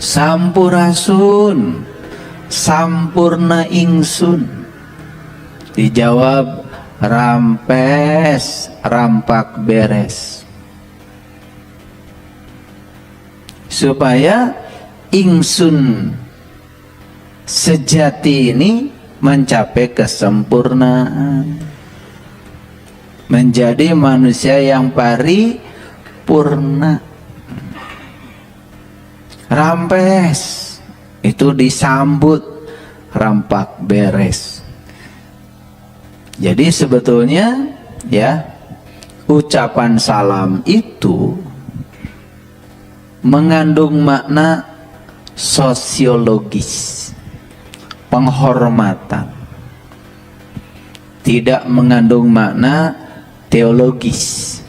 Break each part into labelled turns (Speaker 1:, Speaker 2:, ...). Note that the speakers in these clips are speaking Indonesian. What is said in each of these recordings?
Speaker 1: Sampurasun, sampurna ingsun. Dijawab, rampes, rampak beres. Supaya ingsun sejati ini mencapai kesempurnaan, menjadi manusia yang paripurna. Rampes itu disambut, rampak beres. Jadi sebetulnya ya, ucapan salam itu mengandung makna sosiologis, penghormatan, tidak mengandung makna teologis.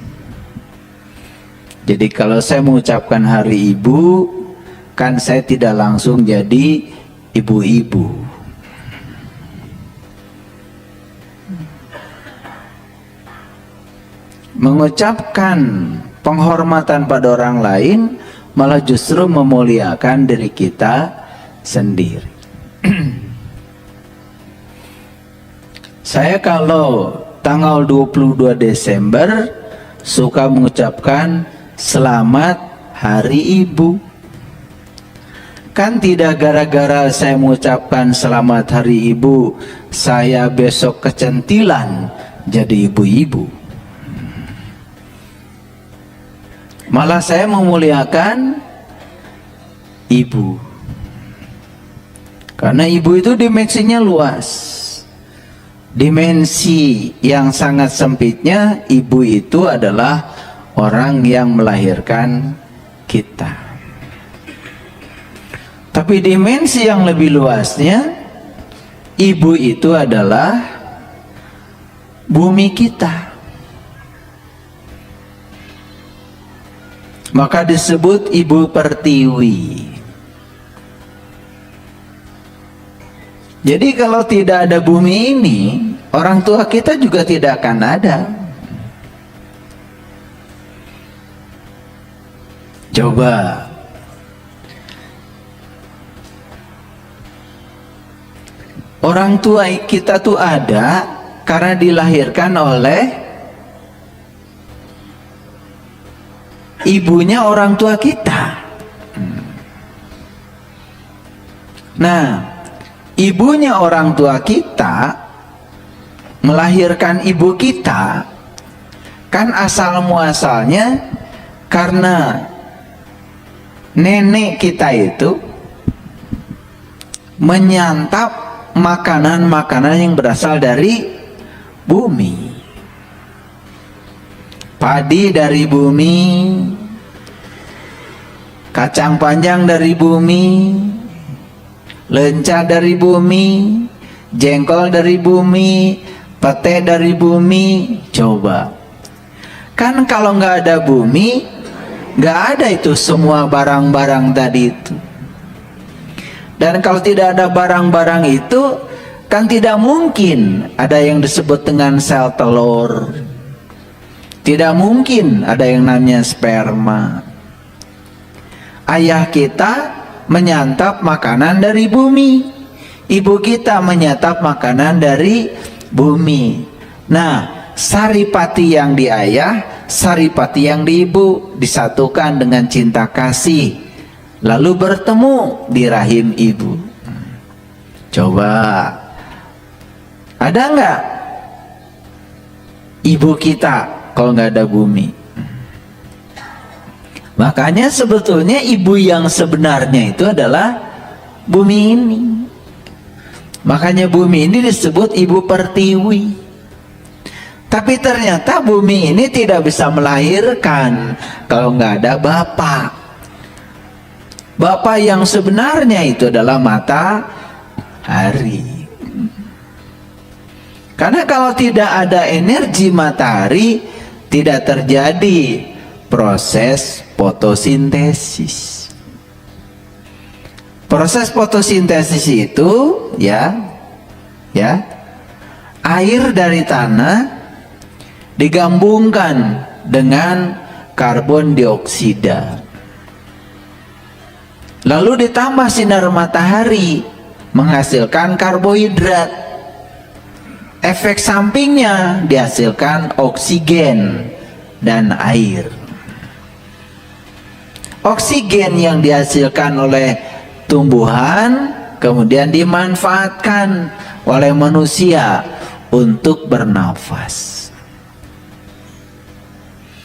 Speaker 1: Jadi kalau saya mengucapkan hari ibu, kan saya tidak langsung jadi ibu-ibu. Mengucapkan penghormatan pada orang lain malah justru memuliakan diri kita sendiri. Saya kalau tanggal 22 Desember suka mengucapkan selamat Hari Ibu. Kan tidak gara-gara saya mengucapkan selamat Hari Ibu, saya besok kecentilan jadi ibu-ibu. Malah saya memuliakan ibu. Karena ibu itu dimensinya luas. Dimensi yang sangat sempitnya, ibu itu adalah orang yang melahirkan kita. Tapi dimensi yang lebih luasnya, ibu itu adalah bumi kita. Maka disebut Ibu Pertiwi. Jadi kalau tidak ada bumi ini, orang tua kita juga tidak akan ada. Coba orang tua kita tuh ada karena dilahirkan oleh ibunya orang tua kita. Nah, ibunya orang tua kita melahirkan ibu kita, kan asal muasalnya karena nenek kita itu menyantap makanan-makanan yang berasal dari bumi. Padi dari bumi, kacang panjang dari bumi, lenca dari bumi, jengkol dari bumi, pete dari bumi. Coba, kan kalau nggak ada bumi, nggak ada itu semua barang-barang tadi itu. Dan kalau tidak ada barang-barang itu, kan tidak mungkin ada yang disebut dengan sel telur. Tidak mungkin ada yang namanya sperma. Ayah kita menyantap makanan dari bumi, ibu kita menyantap makanan dari bumi. Nah, saripati yang di ayah, saripati yang di ibu disatukan dengan cinta kasih, lalu bertemu di rahim ibu. Coba, ada nggak ibu kita kalau nggak ada bumi? Makanya sebetulnya ibu yang sebenarnya itu adalah bumi ini. Makanya bumi ini disebut Ibu Pertiwi. Tapi ternyata bumi ini tidak bisa melahirkan kalau nggak ada bapak. Bapak yang sebenarnya itu adalah matahari. Karena kalau tidak ada energi matahari, tidak terjadi proses fotosintesis. Proses fotosintesis itu ya air dari tanah digabungkan dengan karbon dioksida Lalu ditambah sinar matahari menghasilkan karbohidrat. Efek sampingnya dihasilkan oksigen dan air. Oksigen yang dihasilkan oleh tumbuhan kemudian dimanfaatkan oleh manusia untuk bernafas.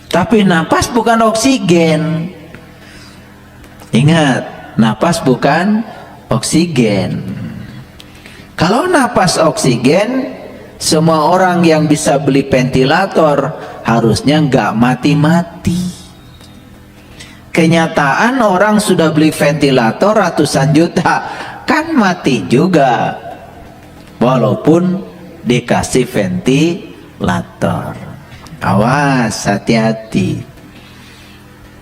Speaker 1: Tapi napas bukan oksigen. Ingat, napas bukan oksigen. Kalau napas oksigen, semua orang yang bisa beli ventilator harusnya nggak mati-mati. Kenyataan orang sudah beli ventilator ratusan juta, kan mati juga walaupun dikasih ventilator. Awas, hati-hati.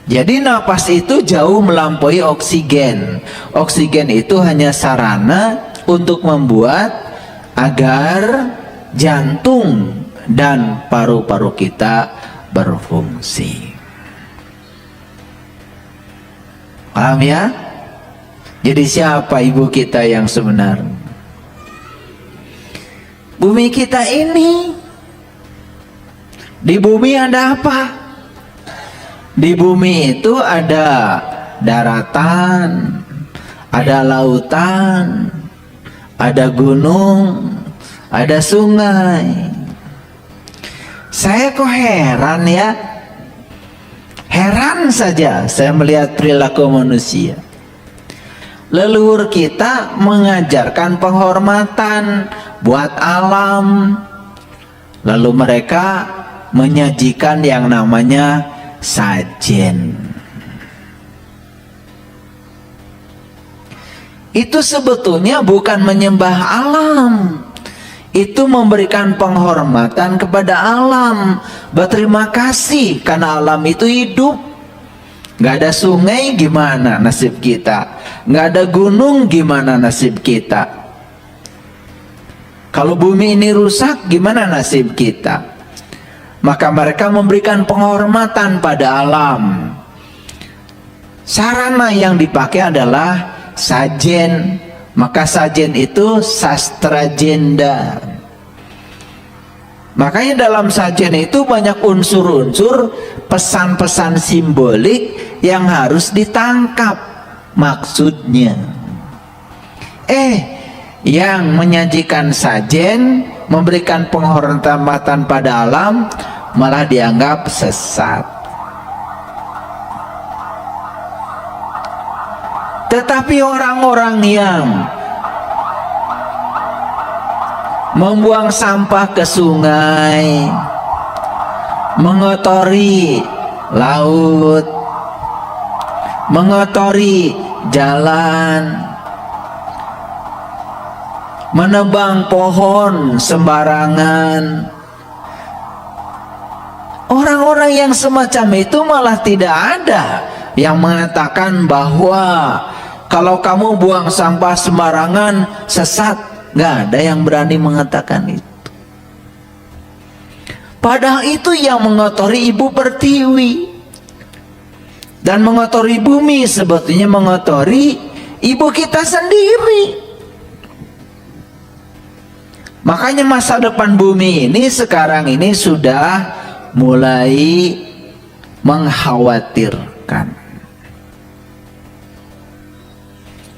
Speaker 1: Jadi napas itu jauh melampaui oksigen. Oksigen itu hanya sarana untuk membuat agar jantung dan paru-paru kita berfungsi. Paham ya? Jadi siapa ibu kita yang sebenarnya? Bumi kita ini, di bumi ada apa? Di bumi itu ada daratan, ada lautan, ada gunung, ada sungai. Saya kok heran ya, heran saja saya melihat perilaku manusia. Leluhur kita mengajarkan penghormatan buat alam, lalu mereka menyajikan yang namanya sajen. Itu sebetulnya bukan menyembah alam, itu memberikan penghormatan kepada alam, berterima kasih karena alam itu hidup. Nggak ada sungai, gimana nasib kita? Nggak ada gunung, gimana nasib kita? Kalau bumi ini rusak, gimana nasib kita? Maka mereka memberikan penghormatan pada alam. Sarana yang dipakai adalah sajen. Maka sajen itu sastra jenda. Makanya dalam sajen itu banyak unsur-unsur pesan-pesan simbolik yang harus ditangkap maksudnya. Yang menyajikan sajen, memberikan penghormatan pada alam, malah dianggap sesat. Tetapi orang-orang yang membuang sampah ke sungai, mengotori laut, mengotori jalan, menebang pohon sembarangan, orang-orang yang semacam itu malah tidak ada yang mengatakan bahwa kalau kamu buang sampah sembarangan sesat. Nggak ada yang berani mengatakan itu. Padahal itu yang mengotori ibu pertiwi. Dan mengotori bumi sebetulnya mengotori ibu kita sendiri. Makanya masa depan bumi ini sekarang ini sudah mulai mengkhawatirkan.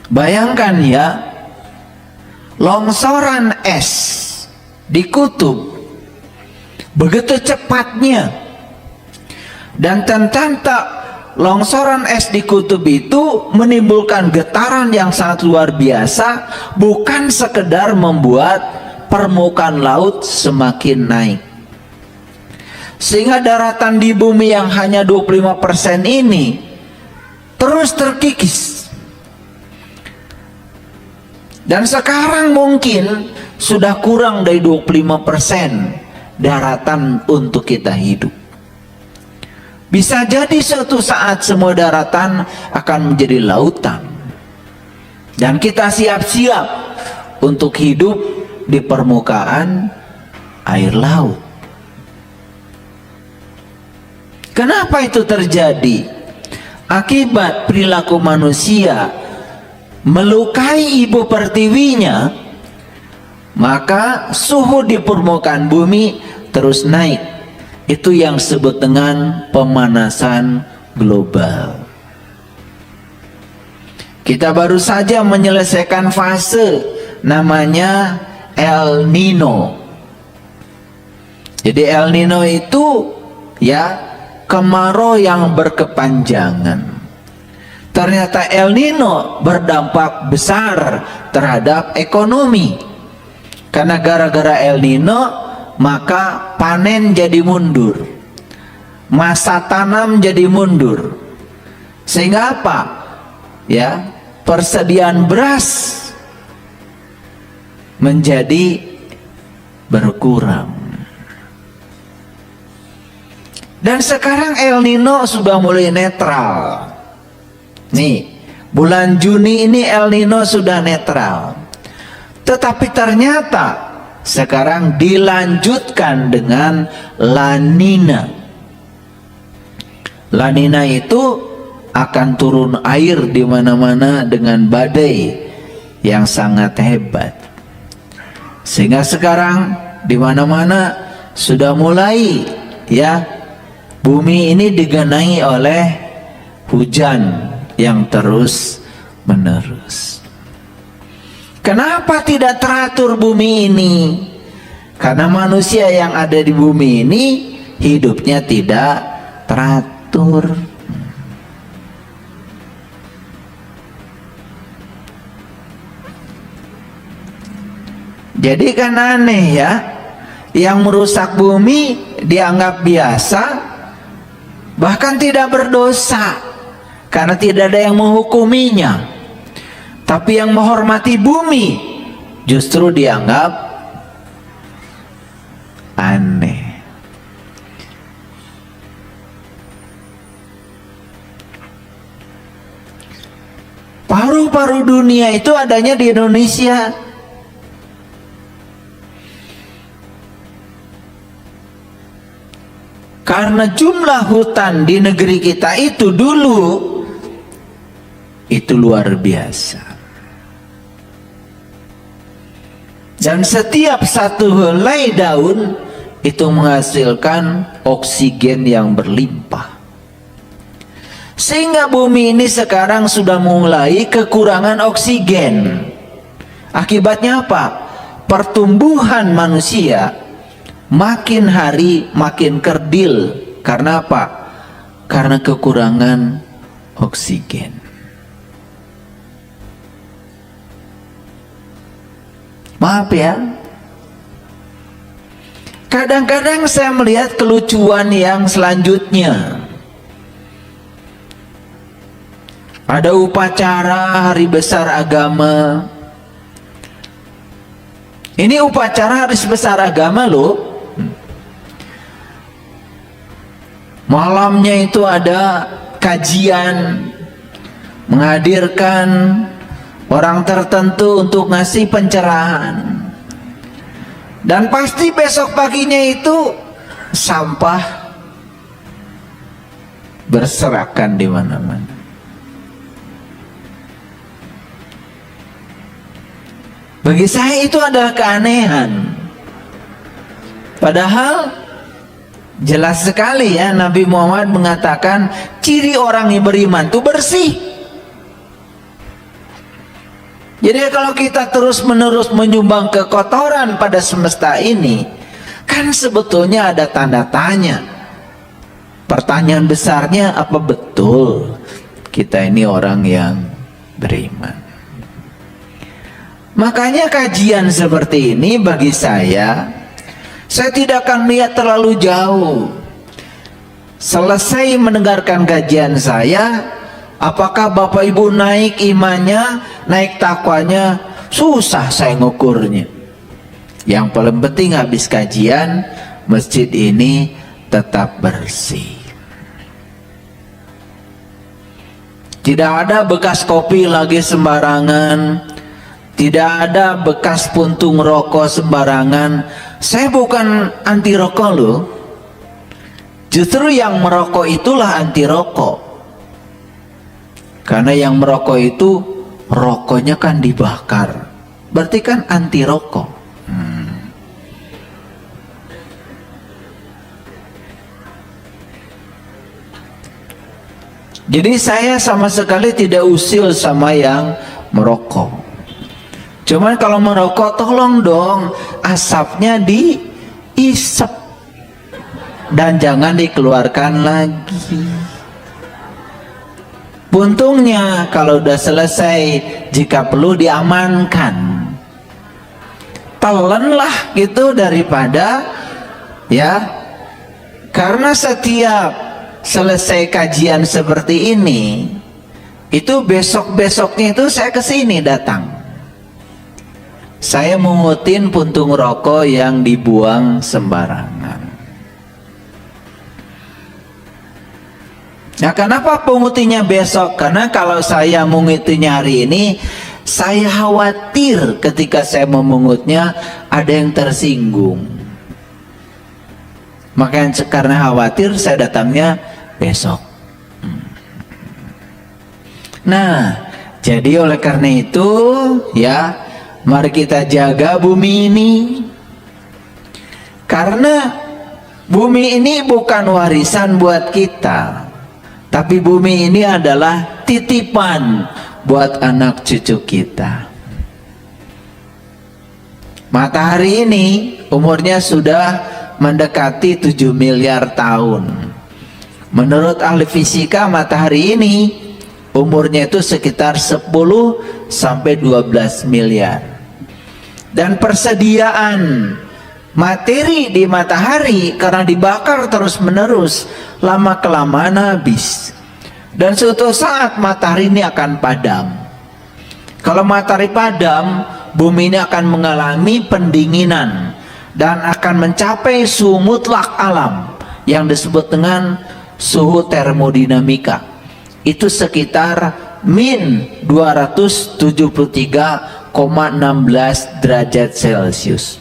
Speaker 1: Bayangkan ya, longsoran es di kutub begitu cepatnya, dan ternyata longsoran es di kutub itu menimbulkan getaran yang sangat luar biasa, bukan sekedar membuat permukaan laut semakin naik, sehingga daratan di bumi yang hanya 25% ini terus terkikis. Dan sekarang mungkin sudah kurang dari 25% daratan untuk kita hidup. Bisa jadi suatu saat semua daratan akan menjadi lautan. Dan kita siap-siap untuk hidup di permukaan air laut. Kenapa itu terjadi? Akibat perilaku manusia melukai ibu pertiwinya, maka suhu di permukaan bumi terus naik. Itu yang disebut dengan pemanasan global. Kita baru saja menyelesaikan fase namanya El Nino. Jadi El Nino itu ya kemarau yang berkepanjangan. Ternyata El Nino berdampak besar terhadap ekonomi. Karena gara-gara El Nino maka panen jadi mundur, masa tanam jadi mundur, sehingga apa? Ya, persediaan beras menjadi berkurang. Dan sekarang El Nino sudah mulai netral. Nih, bulan Juni ini El Nino sudah netral. Tetapi ternyata sekarang dilanjutkan dengan La Nina. La Nina itu akan turun air di mana-mana dengan badai yang sangat hebat. Sehingga sekarang di mana-mana sudah mulai ya bumi ini digenangi oleh hujan yang terus menerus. Kenapa tidak teratur bumi ini? Karena manusia yang ada di bumi ini hidupnya tidak teratur. Jadi kan aneh ya, yang merusak bumi dianggap biasa, bahkan tidak berdosa karena tidak ada yang menghukuminya. Tapi yang menghormati bumi justru dianggap aneh. Paru-paru dunia itu adanya di Indonesia. Karena jumlah hutan di negeri kita itu dulu itu luar biasa. Dan setiap satu helai daun itu menghasilkan oksigen yang berlimpah. Sehingga bumi ini sekarang sudah mulai kekurangan oksigen. Akibatnya apa? Pertumbuhan manusia makin hari makin kerdil. Karena apa? Karena kekurangan oksigen. Maaf ya, kadang-kadang saya melihat kelucuan yang selanjutnya. Ada upacara hari besar agama. Ini upacara hari besar agama loh. Malamnya itu ada kajian, menghadirkan orang tertentu untuk ngasih pencerahan. Dan pasti besok paginya itu sampah berserakan di mana-mana. Bagi saya itu adalah keanehan. Padahal jelas sekali ya Nabi Muhammad mengatakan ciri orang yang beriman itu bersih. Jadi kalau kita terus-menerus menyumbang kekotoran pada semesta ini, kan sebetulnya ada tanda tanya. Pertanyaan besarnya, apa betul kita ini orang yang beriman? Makanya kajian seperti ini bagi saya tidak akan lihat terlalu jauh. Selesai mendengarkan kajian saya, apakah Bapak Ibu naik imannya, naik takwanya? Susah saya ngukurnya. Yang paling penting habis kajian, masjid ini tetap bersih. Tidak ada bekas kopi lagi sembarangan, tidak ada bekas puntung rokok sembarangan. Saya bukan anti rokok loh. Justru yang merokok itulah anti rokok. Karena yang merokok itu rokoknya kan dibakar, berarti kan anti rokok. Jadi saya sama sekali tidak usil sama yang merokok. Cuman kalau merokok tolong dong asapnya diisep dan jangan dikeluarkan lagi. Untungnya kalau udah selesai, jika perlu diamankan, telenlah gitu daripada ya, karena setiap selesai kajian seperti ini, itu besok-besoknya itu saya kesini datang, saya mengutin puntung rokok yang dibuang sembarangan. Nah, kenapa pengutinya besok? Karena kalau saya mengutinya hari ini, saya khawatir ketika saya memungutnya ada yang tersinggung. Makanya karena khawatir saya datangnya besok. Nah, jadi oleh karena itu ya, mari kita jaga bumi ini. Karena bumi ini bukan warisan buat kita, tapi bumi ini adalah titipan buat anak cucu kita. Matahari ini umurnya sudah mendekati 7 miliar tahun. Menurut ahli fisika, matahari ini umurnya itu sekitar 10 sampai 12 miliar. Dan persediaan materi di matahari karena dibakar terus menerus, lama kelamaan habis. Dan suatu saat matahari ini akan padam. Kalau matahari padam, bumi ini akan mengalami pendinginan dan akan mencapai suhu mutlak alam yang disebut dengan suhu termodinamika. Itu sekitar min 273,16 derajat Celcius.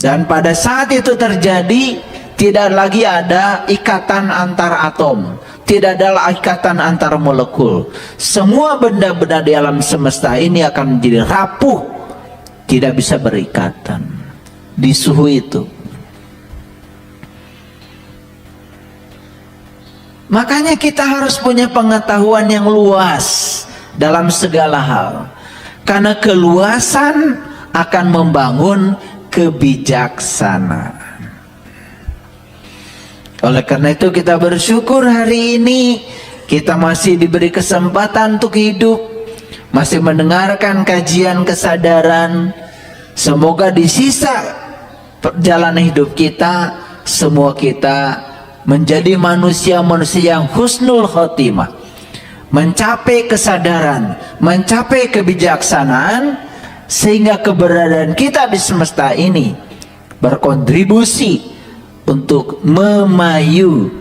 Speaker 1: Dan pada saat itu terjadi, tidak lagi ada ikatan antar atom, tidak ada ikatan antar molekul. Semua benda-benda di alam semesta ini akan menjadi rapuh, tidak bisa berikatan di suhu itu. Makanya kita harus punya pengetahuan yang luas dalam segala hal, karena keluasan akan membangun kebijaksanaan. Oleh karena itu kita bersyukur hari ini kita masih diberi kesempatan untuk hidup, masih mendengarkan kajian kesadaran. Semoga di sisa perjalanan hidup kita, semua kita menjadi manusia-manusia yang husnul khotimah, mencapai kesadaran, mencapai kebijaksanaan, sehingga keberadaan kita di semesta ini berkontribusi untuk memayu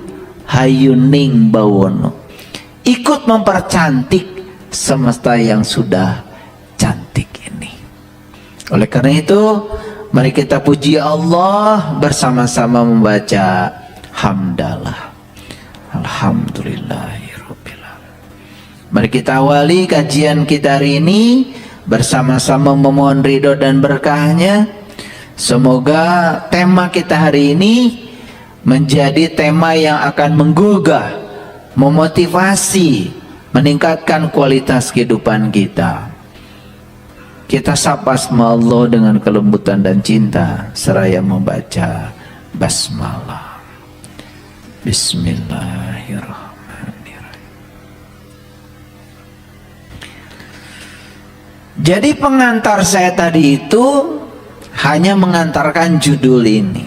Speaker 1: hayuning bawono, ikut mempercantik semesta yang sudah cantik ini. Oleh karena itu, mari kita puji Allah bersama-sama membaca hamdalah. Alhamdulillahirabbil alamin. Mari kita awali kajian kita hari ini bersama-sama memohon ridho dan berkahnya. Semoga tema kita hari ini menjadi tema yang akan menggugah, memotivasi, meningkatkan kualitas kehidupan kita. Kita sapa sama Allah dengan kelembutan dan cinta seraya membaca basmalah. Bismillahirrahmanirrahim. Jadi pengantar saya tadi itu hanya mengantarkan judul ini.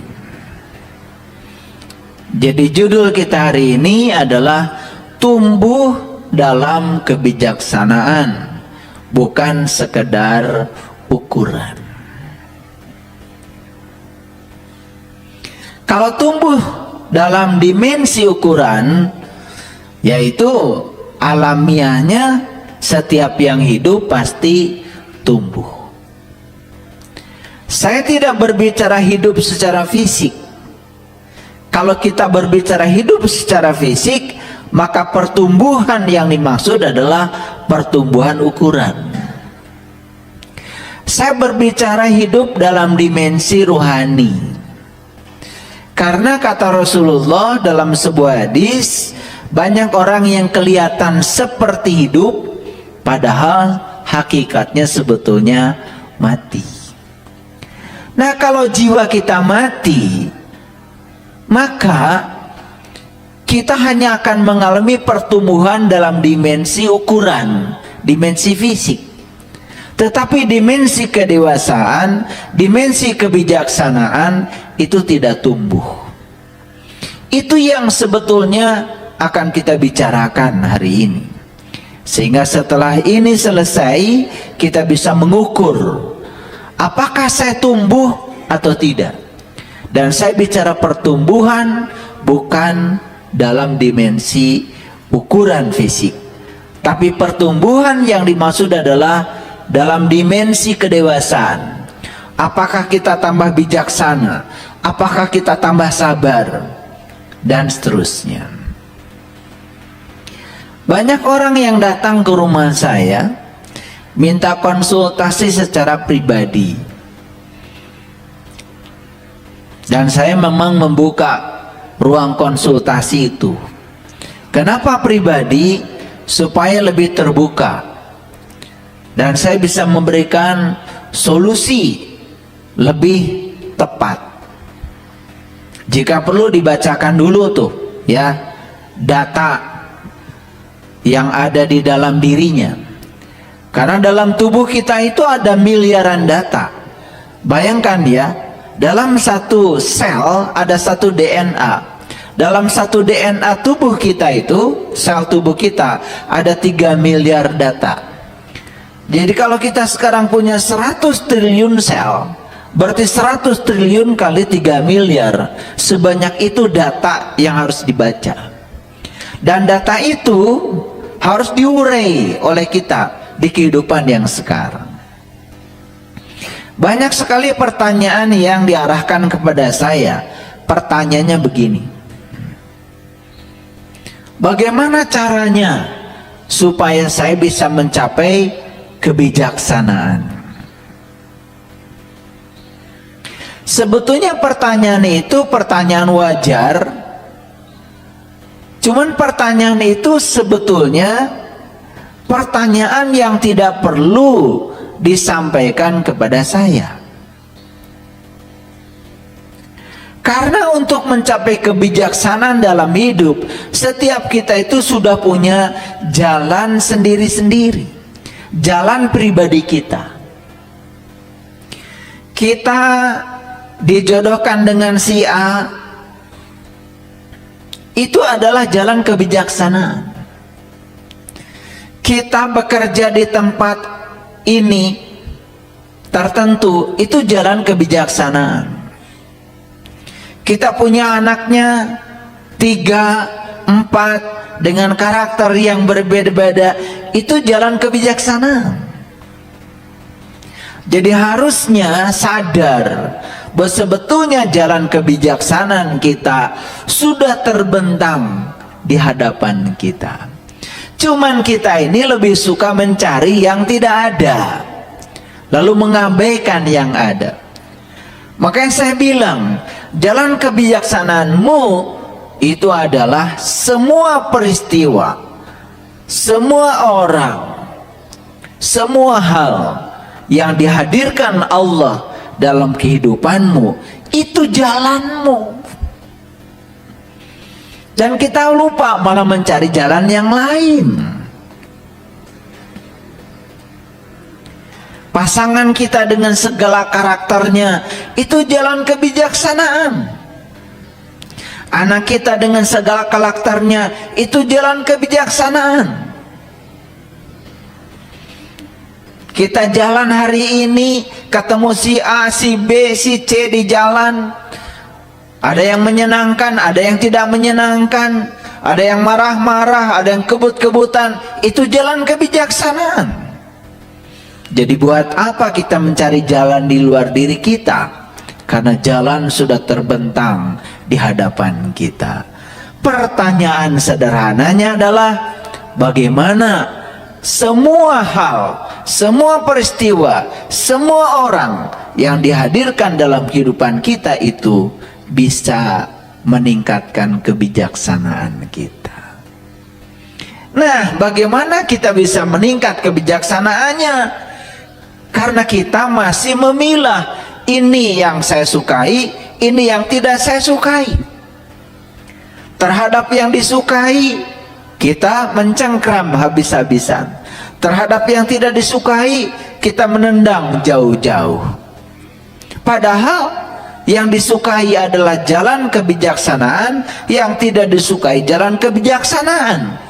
Speaker 1: Jadi judul kita hari ini adalah tumbuh dalam kebijaksanaan, bukan sekedar ukuran. Kalau tumbuh dalam dimensi ukuran, yaitu alamiahnya setiap yang hidup pasti tumbuh. Saya tidak berbicara hidup secara fisik. Kalau kita berbicara hidup secara fisik, maka pertumbuhan yang dimaksud adalah pertumbuhan ukuran. Saya berbicara hidup dalam dimensi rohani, karena kata Rasulullah dalam sebuah hadis, banyak orang yang kelihatan seperti hidup padahal hakikatnya sebetulnya mati. Nah, kalau jiwa kita mati, maka kita hanya akan mengalami pertumbuhan dalam dimensi ukuran, dimensi fisik. Tetapi dimensi kedewasaan, dimensi kebijaksanaan itu tidak tumbuh. Itu yang sebetulnya akan kita bicarakan hari ini. Sehingga setelah ini selesai, kita bisa mengukur apakah saya tumbuh atau tidak. Dan saya bicara pertumbuhan bukan dalam dimensi ukuran fisik, tapi pertumbuhan yang dimaksud adalah dalam dimensi kedewasaan. Apakah kita tambah bijaksana, apakah kita tambah sabar, dan seterusnya. Banyak orang yang datang ke rumah saya minta konsultasi secara pribadi, dan saya memang membuka ruang konsultasi itu. Kenapa pribadi? Supaya lebih terbuka dan saya bisa memberikan solusi lebih tepat. Jika perlu dibacakan dulu tuh ya data yang ada di dalam dirinya, karena dalam tubuh kita itu ada miliaran data. Bayangkan ya, dalam satu sel ada satu DNA. Dalam satu DNA tubuh kita itu, sel tubuh kita ada 3 miliar data. Jadi kalau kita sekarang punya 100 triliun sel, berarti 100 triliun kali 3 miliar. Sebanyak itu data yang harus dibaca. Dan data itu harus diurai oleh kita di kehidupan yang sekarang. Banyak sekali pertanyaan yang diarahkan kepada saya. Pertanyaannya begini: bagaimana caranya supaya saya bisa mencapai kebijaksanaan? Sebetulnya pertanyaan itu pertanyaan wajar. Cuman pertanyaan itu sebetulnya pertanyaan yang tidak perlu disampaikan kepada saya. Karena untuk mencapai kebijaksanaan dalam hidup, setiap kita itu sudah punya jalan sendiri-sendiri, jalan pribadi kita. Kita dijodohkan dengan si A, itu adalah jalan kebijaksanaan. Kita bekerja di tempat ini tertentu, itu jalan kebijaksanaan. Kita punya anaknya 3, 4 dengan karakter yang berbeda-beda, itu jalan kebijaksanaan. Jadi harusnya sadar bahwa sebetulnya jalan kebijaksanaan kita sudah terbentang di hadapan kita. Cuman kita ini lebih suka mencari yang tidak ada, lalu mengabaikan yang ada. Makanya saya bilang, jalan kebijaksanaanmu itu adalah semua peristiwa, semua orang, semua hal yang dihadirkan Allah dalam kehidupanmu, itu jalanmu. Dan kita lupa malah mencari jalan yang lain. Pasangan kita dengan segala karakternya, itu jalan kebijaksanaan. Anak kita dengan segala karakternya, itu jalan kebijaksanaan. Kita jalan hari ini, ketemu si A, si B, si C di jalan. Ada yang menyenangkan, ada yang tidak menyenangkan, ada yang marah-marah, ada yang kebut-kebutan. Itu jalan kebijaksanaan. Jadi buat apa kita mencari jalan di luar diri kita? Karena jalan sudah terbentang di hadapan kita. Pertanyaan sederhananya adalah, bagaimana semua hal, semua peristiwa, semua orang yang dihadirkan dalam kehidupan kita itu bisa meningkatkan kebijaksanaan kita. Nah, bagaimana kita bisa meningkat kebijaksanaannya? Karena kita masih memilah, ini yang saya sukai, ini yang tidak saya sukai. Terhadap yang disukai, kita mencengkram habis-habisan. Terhadap yang tidak disukai, kita menendang jauh-jauh. Padahal yang disukai adalah jalan kebijaksanaan, yang tidak disukai jalan kebijaksanaan.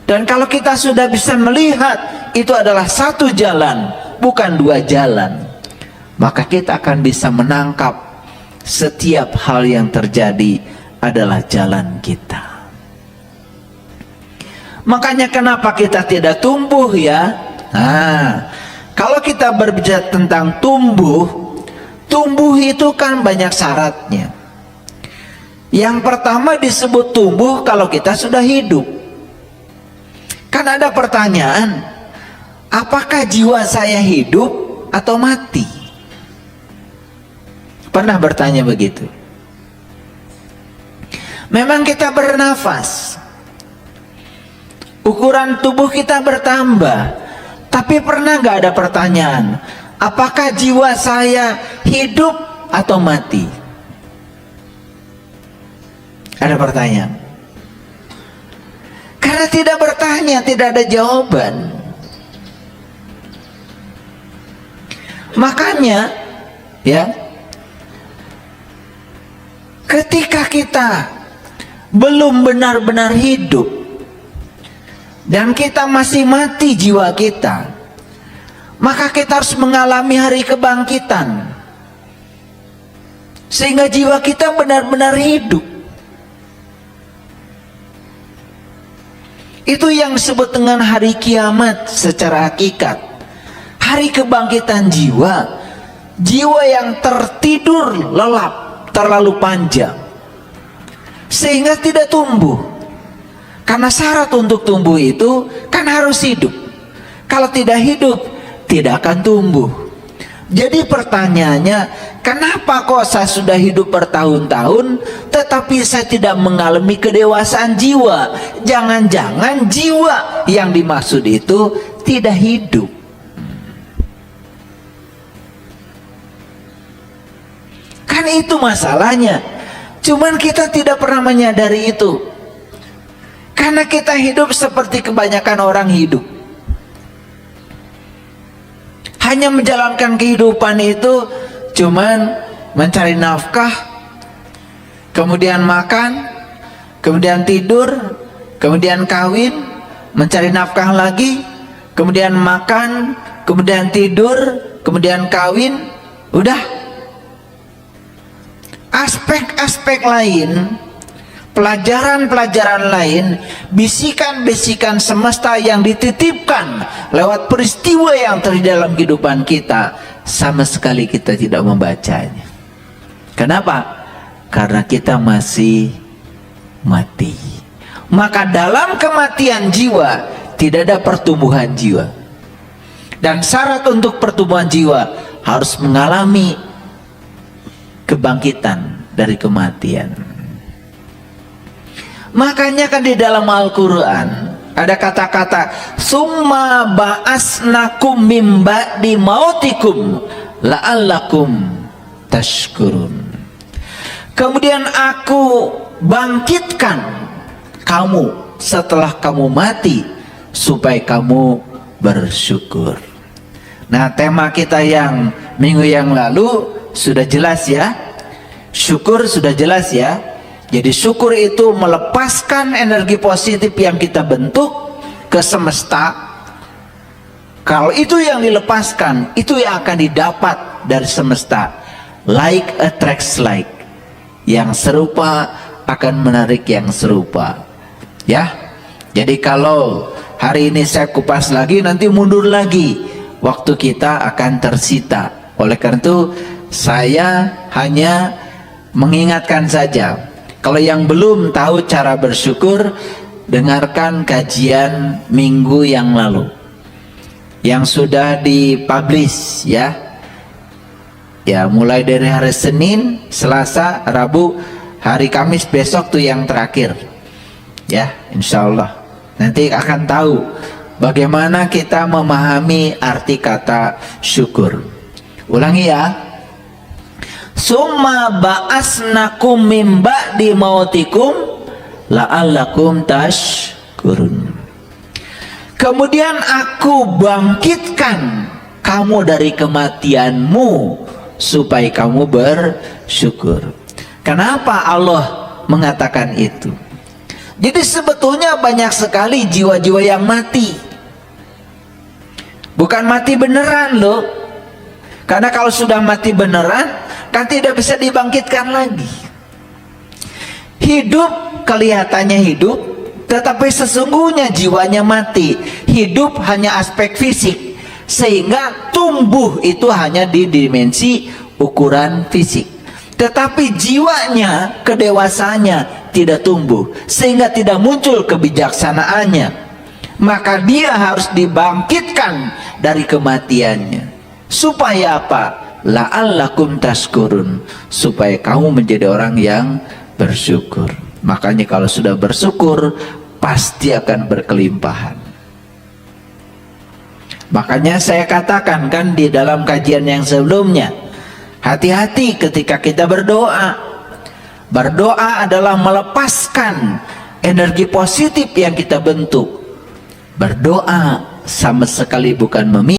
Speaker 1: Dan kalau kita sudah bisa melihat itu adalah satu jalan, bukan dua jalan, maka kita akan bisa menangkap setiap hal yang terjadi adalah jalan kita. Makanya kenapa kita tidak tumbuh ya? Nah, kalau kita berbicara tentang tumbuh, tumbuh itu kan banyak syaratnya. Yang pertama disebut tumbuh kalau kita sudah hidup. Kan ada pertanyaan, apakah jiwa saya hidup atau mati? Pernah bertanya begitu? Memang kita bernafas, ukuran tubuh kita bertambah, tapi pernah nggak ada pertanyaan, apakah jiwa saya hidup atau mati? Ada pertanyaan? Karena tidak bertanya, tidak ada jawaban. Makanya ya, ketika kita belum benar-benar hidup dan kita masih mati jiwa kita, maka kita harus mengalami hari kebangkitan sehingga jiwa kita benar-benar hidup. Itu yang disebut dengan hari kiamat secara hakikat. Hari kebangkitan jiwa, jiwa yang tertidur lelap terlalu panjang sehingga tidak tumbuh. Karena syarat untuk tumbuh itu kan harus hidup. Kalau tidak hidup, tidak akan tumbuh. Jadi pertanyaannya, kenapa kok saya sudah hidup bertahun-tahun tetapi saya tidak mengalami kedewasaan jiwa? Jangan-jangan jiwa yang dimaksud itu tidak hidup. Kan itu masalahnya. Cuman kita tidak pernah menyadari itu. Karena kita hidup seperti kebanyakan orang hidup. Hanya menjalankan kehidupan itu cuman mencari nafkah, kemudian makan, kemudian tidur, kemudian kawin, mencari nafkah lagi, kemudian makan, kemudian tidur, kemudian kawin, udah. Aspek-aspek lain, pelajaran-pelajaran lain, bisikan-bisikan semesta yang dititipkan lewat peristiwa yang terjadi dalam kehidupan kita, sama sekali kita tidak membacanya. Kenapa? Karena kita masih mati. Maka dalam kematian jiwa tidak ada pertumbuhan jiwa. Dan syarat untuk pertumbuhan jiwa harus mengalami kebangkitan dari kematian. Makanya kan di dalam Al-Quran ada kata-kata summa ba'asnakum min ba'di mautikum la'allakum tashkurun. Kemudian aku bangkitkan kamu setelah kamu mati supaya kamu bersyukur. Nah, tema kita yang minggu yang lalu sudah jelas ya. Syukur sudah jelas ya. Jadi syukur itu melepaskan energi positif yang kita bentuk ke semesta. Kalau itu yang dilepaskan, itu yang akan didapat dari semesta. Like attracts like. Yang serupa akan menarik yang serupa. Ya. Jadi kalau hari ini saya kupas lagi, nanti mundur lagi, waktu kita akan tersita. Oleh karena itu saya hanya mengingatkan saja, kalau yang belum tahu cara bersyukur, dengarkan kajian minggu yang lalu yang sudah dipublish ya. Ya, mulai dari hari Senin, Selasa, Rabu, hari Kamis besok tuh yang terakhir. Ya, insya Allah nanti akan tahu bagaimana kita memahami arti kata syukur. Ulangi ya. Summa ba'asnakum min ba'di mautikum la'allakum tashkurun. Kemudian aku bangkitkan kamu dari kematianmu supaya kamu bersyukur. Kenapa Allah mengatakan itu? Jadi sebetulnya banyak sekali jiwa-jiwa yang mati. Bukan mati beneran loh. Karena kalau sudah mati beneran kan tidak bisa dibangkitkan lagi. Hidup kelihatannya hidup, tetapi sesungguhnya jiwanya mati. Hidup hanya aspek fisik, sehingga tumbuh itu hanya di dimensi ukuran fisik, tetapi jiwanya, kedewasaannya tidak tumbuh, sehingga tidak muncul kebijaksanaannya. Maka dia harus dibangkitkan dari kematiannya. Supaya apa? La'allakum tashkurun, supaya kamu menjadi orang yang bersyukur. Makanya kalau sudah bersyukur pasti akan berkelimpahan. Makanya saya katakan kan di dalam kajian yang sebelumnya, hati-hati ketika kita berdoa. Berdoa adalah melepaskan energi positif yang kita bentuk. Berdoa sama sekali bukan meminta.